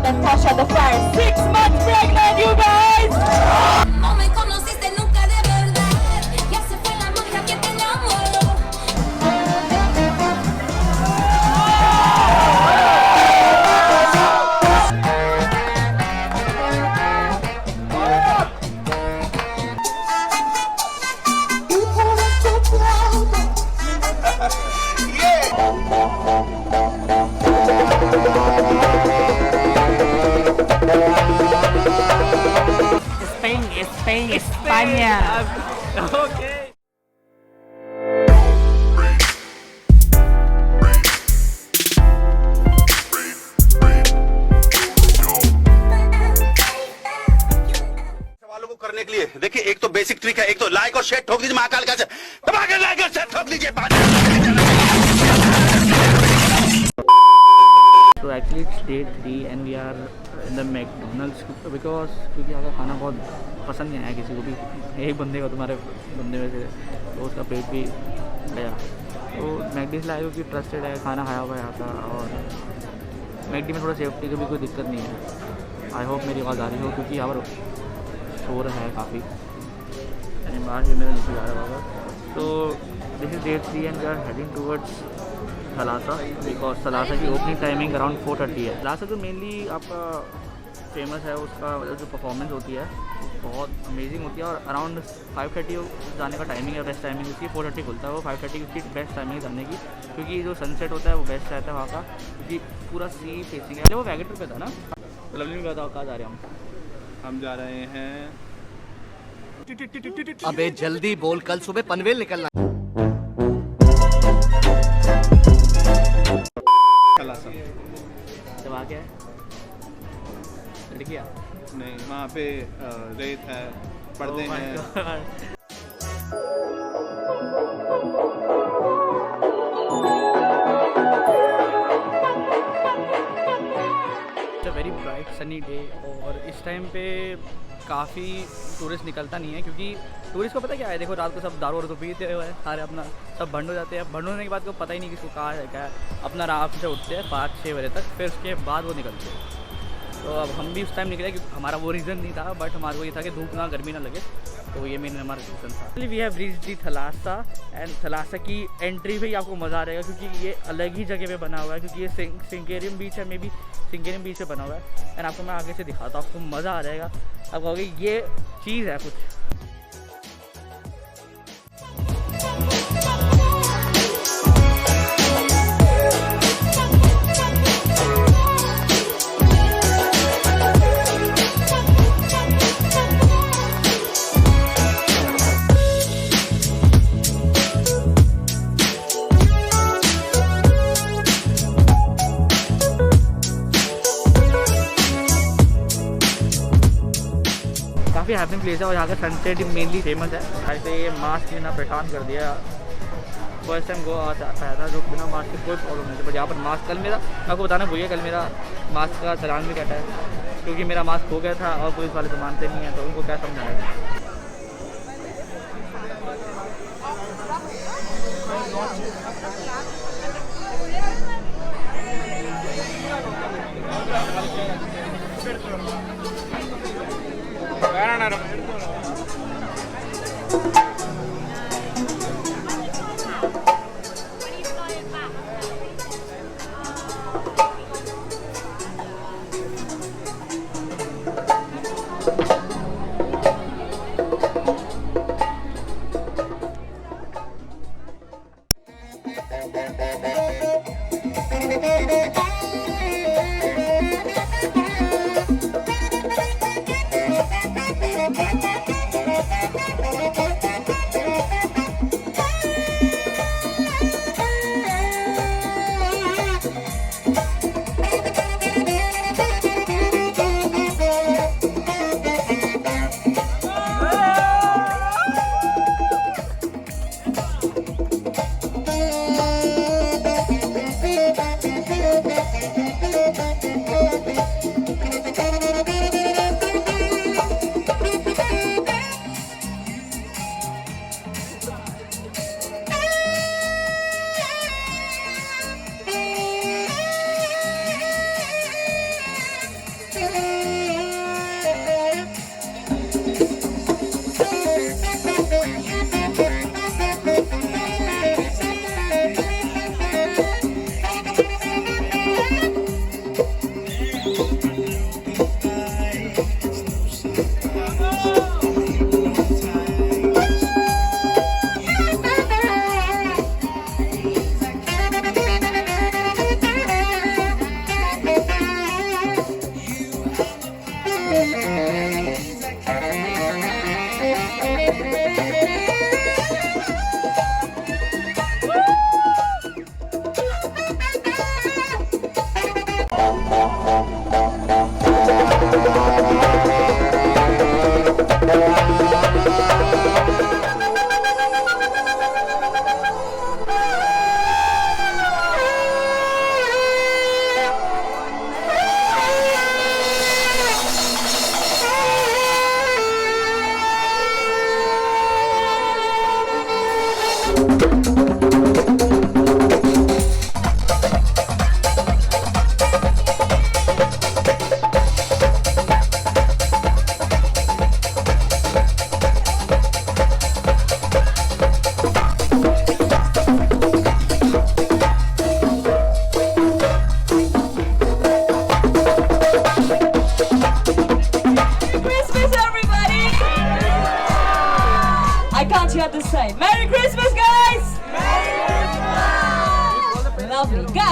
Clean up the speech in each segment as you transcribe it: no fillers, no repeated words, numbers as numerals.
than Tasha the Fire. 6 months pregnant, you guys! No me conociste nunca de verdad. Ya se fue la magia que te enamoró. Spain, España. Okay. सवालों को करने के लिए देखिए, एक तो basic trick है, एक तो लाइक और शेयर ठोक दीजिए महाकाल का, दबा के लाइक और शेयर ठोक दीजिए। So actually it's day 3 and we are in the McDonald's because क्योंकि यहाँ का खाना बहुत पसंद नहीं आया किसी को भी। एक बंदे का, तुम्हारे बंदे में से, तो उसका पेट भी गया। तो मैकडी से लाया क्योंकि ट्रस्टेड है, खाना खाया हुआ है यहाँ का, और मैकडी में थोड़ा सेफ्टी की भी कोई दिक्कत नहीं है। आई होप मेरी आवाज़ आ रही हो क्योंकि यहाँ पर शोर है काफ़ी, यानी बाहर भी मेरा नीचे जा रहा होगा। तो this is day 3 and we are heading towards Thalassa because Thalassa की ओपनिंग टाइमिंग अराउंड 4:30 है। थलासा जो मेनली आपका फेमस है, उसका जो परफॉर्मेंस होती है बहुत अमेजिंग होती है, और अराउंड 5:30 जाने का टाइमिंग है, बेस्ट टाइमिंग उसकी। 4:30 खुलता है वो, 5:30 उसकी बेस्ट टाइमिंग जाने की, क्योंकि जो सनसेट होता है वो बेस्ट रहता है वहाँ का, क्योंकि पूरा सी फेसिंग है। वो वैगेटर पे था ना, तो लवली में बताओ कहाँ जा रहे हैं हम जा रहे हैं। अबे जल्दी बोल, कल सुबह पनवेल निकलना। थलासा। जब आ गया लड़कियाँ नहीं, वहाँ पे रेत है, पर्दे हैं। वेरी ब्राइट सनी डे, और इस टाइम पे काफ़ी टूरिस्ट निकलता नहीं है, क्योंकि टूरिस्ट को पता क्या है, देखो रात को सब दारू वारू तो पीते हुए सारे अपना सब भंड हो जाते हैं। भंड होने के बाद को पता ही नहीं किसको कहाँ है क्या है, अपना रात से उठते हैं 5-6 बजे तक, फिर उसके बाद वो निकलते हैं। तो अब हम भी उस टाइम निकले, क्योंकि हमारा वो रीज़न नहीं था, बट हमारे को ये था कि धूप ना गर्मी ना लगे, तो ये मेन हमारा रीज़न था। We have reached the Thalassa, and Thalassa की एंट्री पे ही आपको मज़ा आ रहेगा, क्योंकि ये अलग ही जगह पे बना हुआ है, क्योंकि ये सिंकेरियम बीच है, मे बी सिंकेरियम बीच पे बना हुआ है। एंड आपको मैं आगे से दिखाता हूँ, आपको मज़ा आ जाएगा। आप कहोगे ये चीज़ है कुछ। काफ़ी हैपनिंग प्लेस है, और यहाँ का सनसेट मेनली फेमस है। ऐसे ये मास्क लेना परेशान कर दिया। फर्स्ट टाइम गोवा आया था जो बिना मास्क के कोई प्रॉब्लम नहीं थी, बट यहाँ पर मास्क, कल मेरा, मैं आपको बताना भूलिए, कल मेरा मास्क का चालान भी कटा है, क्योंकि मेरा मास्क हो गया था, और पुलिस वाले तो मानते नहीं हैं, तो उनको क्या समझाएगा।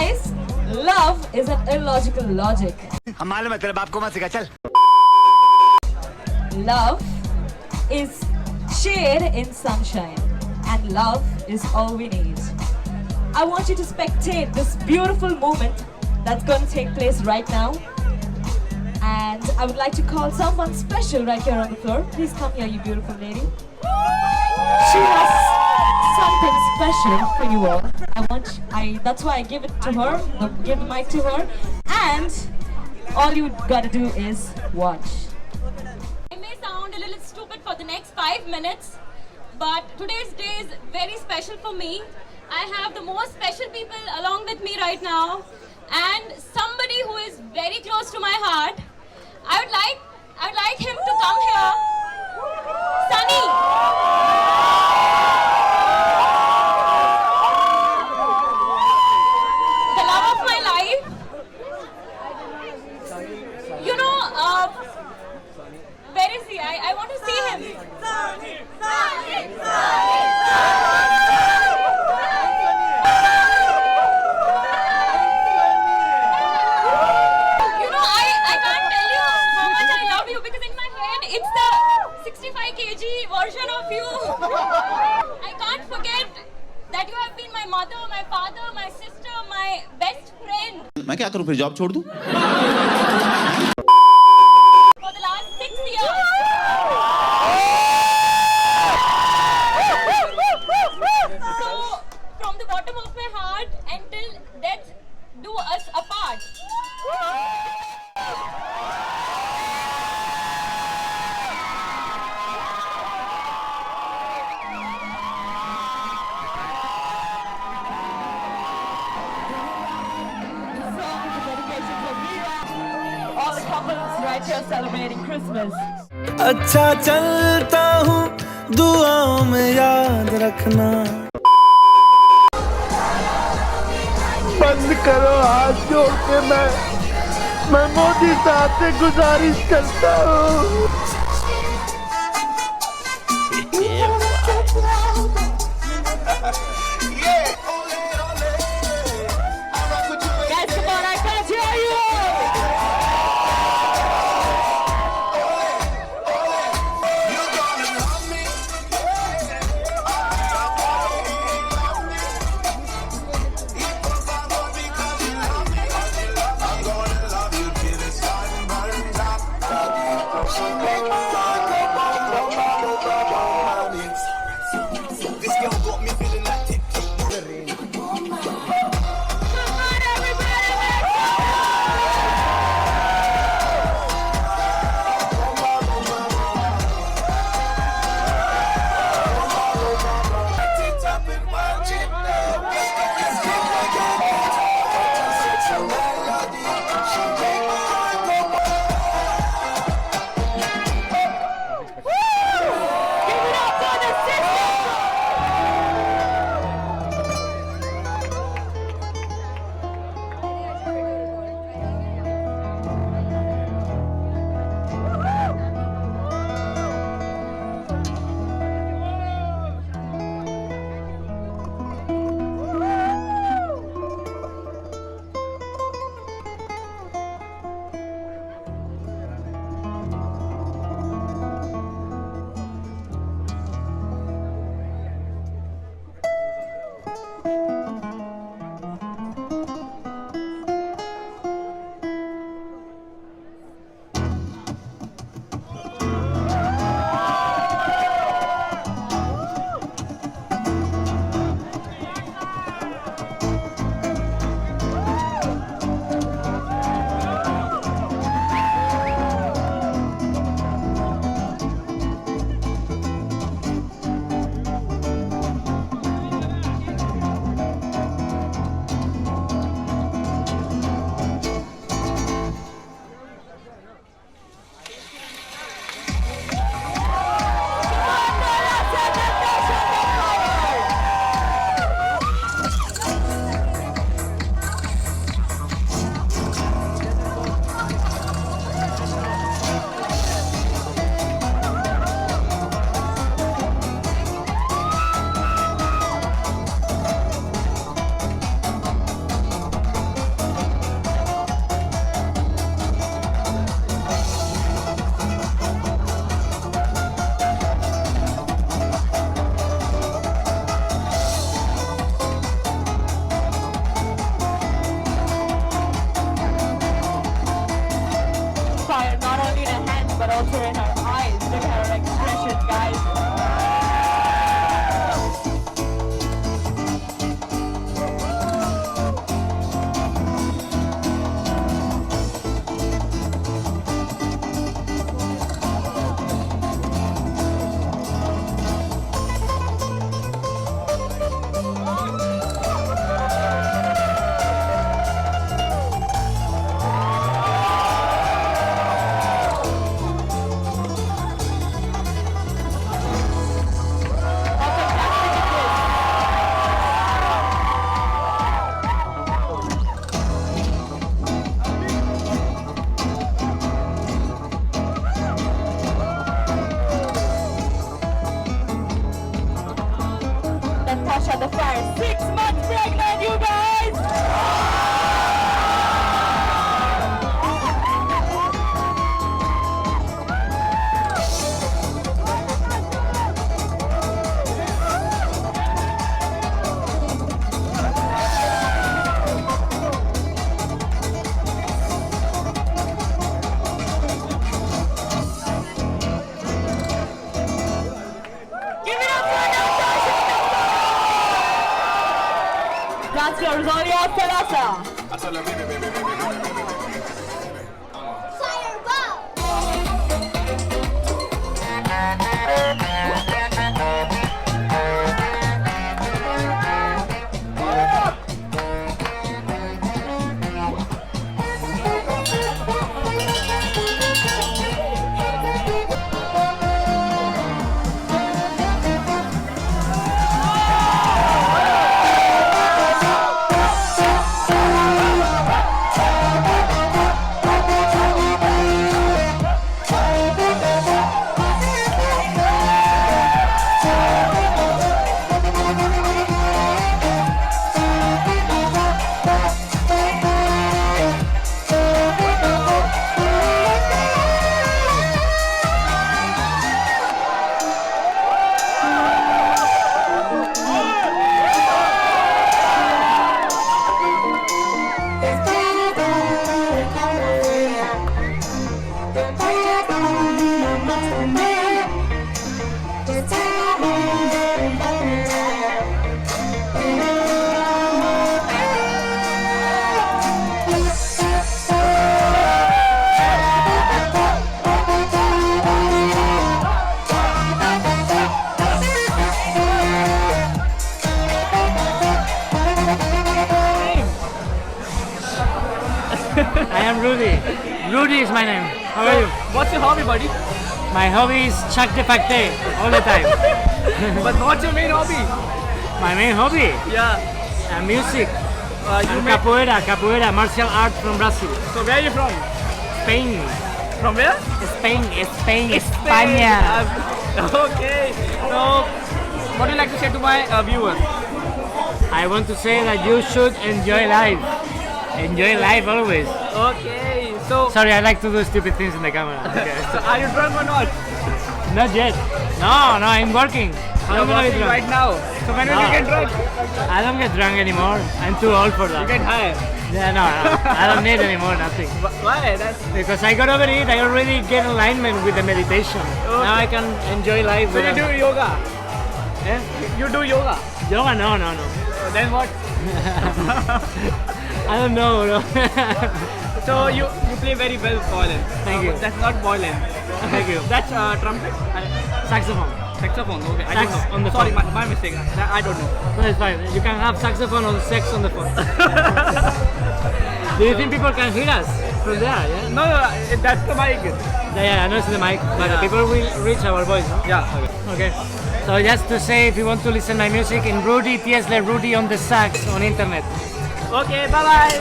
Guys, love is an illogical logic. हम मालूम है तेरे बाप को मत सिखा चल Love is shade in sunshine, and love is all we need. I want you to spectate this beautiful moment that's going to take place right now. And I would like to call someone special right here on the floor. Please come here, you beautiful lady. She has something special for you all. That's why I give it to her, give the mic to her. And all you gotta do is watch. I may sound a little stupid for the next 5 minutes, but today's day is very special for me. I have the most special people along with me right now, and somebody who is very close to my heart. I would like him to come here. Sunny. The love of my life. You know, where is he? I want to see him. You know, I can't tell you how much I love you, because in my head it's the 65 kg version of you. I can't forget that you have been my mother, my father, my sister, my best friend. मैं क्या करूं फिर job छोड़ दूं For the last 6 years. So, from the bottom of my heart, until death do us apart. All the couples right here celebrating Christmas. अच्छा चलता हूँ दुआओं में याद रखना बंद करो हाथ जोड़ के मैं मोदी साहब से गुजारिश करता हूँ Guys, come on, I can't hear you! This girl got me feeling like but also in her eyes. Look at her expression, guys. Natasha the Fire, 6 months pregnant, you guys! Give it up for Natasha! Dance floor is all yours, Thalassa. I am Rudy. Rudy is my name. How are you? What's your hobby, buddy? My hobby is chuck de facte all the time. But what's your main hobby? My main hobby? Yeah. Music. You And make... capoeira, martial art from Brazil. So where are you from? Spain. From where? Spain, España. Okay. So, what do you like to say to my viewers? I want to say that you should enjoy life. Enjoy life always. Okay. So, Sorry, I like to do stupid things in the camera. Okay. so are you drunk or not? Not yet. No, I'm working. You're I'm gonna be working drunk. right now. So when will you No. get drunk? I don't get drunk anymore. I'm too old for You that. get high. Yeah, no, I don't need anymore, nothing. Why? That's... Because I got over it, I already get alignment with the meditation. Okay. Now I can enjoy life. So you do yoga? Yeah? You do yoga? Yoga? No. Then what? I don't know. No. So you play very well violin. Thank you. That's not violin. Thank you. That's trumpet? Saxophone. Saxophone, okay. I Sax don't know. on the Sorry, phone. my mistake. I don't know. No, it's fine. You can have saxophone or sex on the phone. Do you think people can hear us from there? Yeah? No, that's the mic. Yeah, I know it's the mic, but Yeah. people will reach our voice. No? Yeah. Okay. So just to say, if you want to listen my music in Rudy, Tiesle Rudy on the sax on internet. Okay, bye-bye.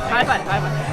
Bye-bye.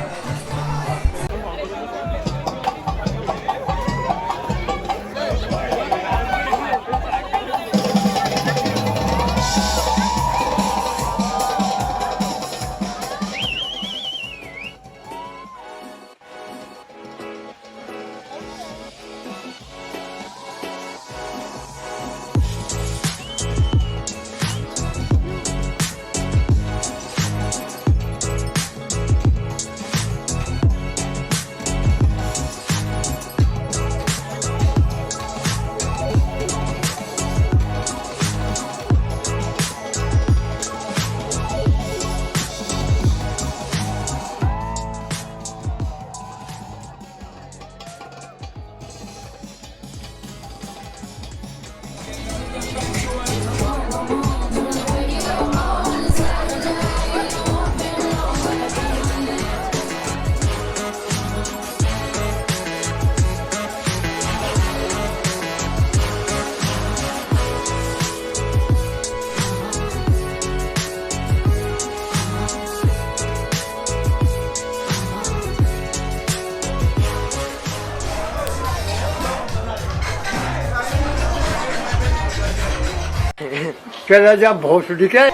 चला जा भोसड़ी के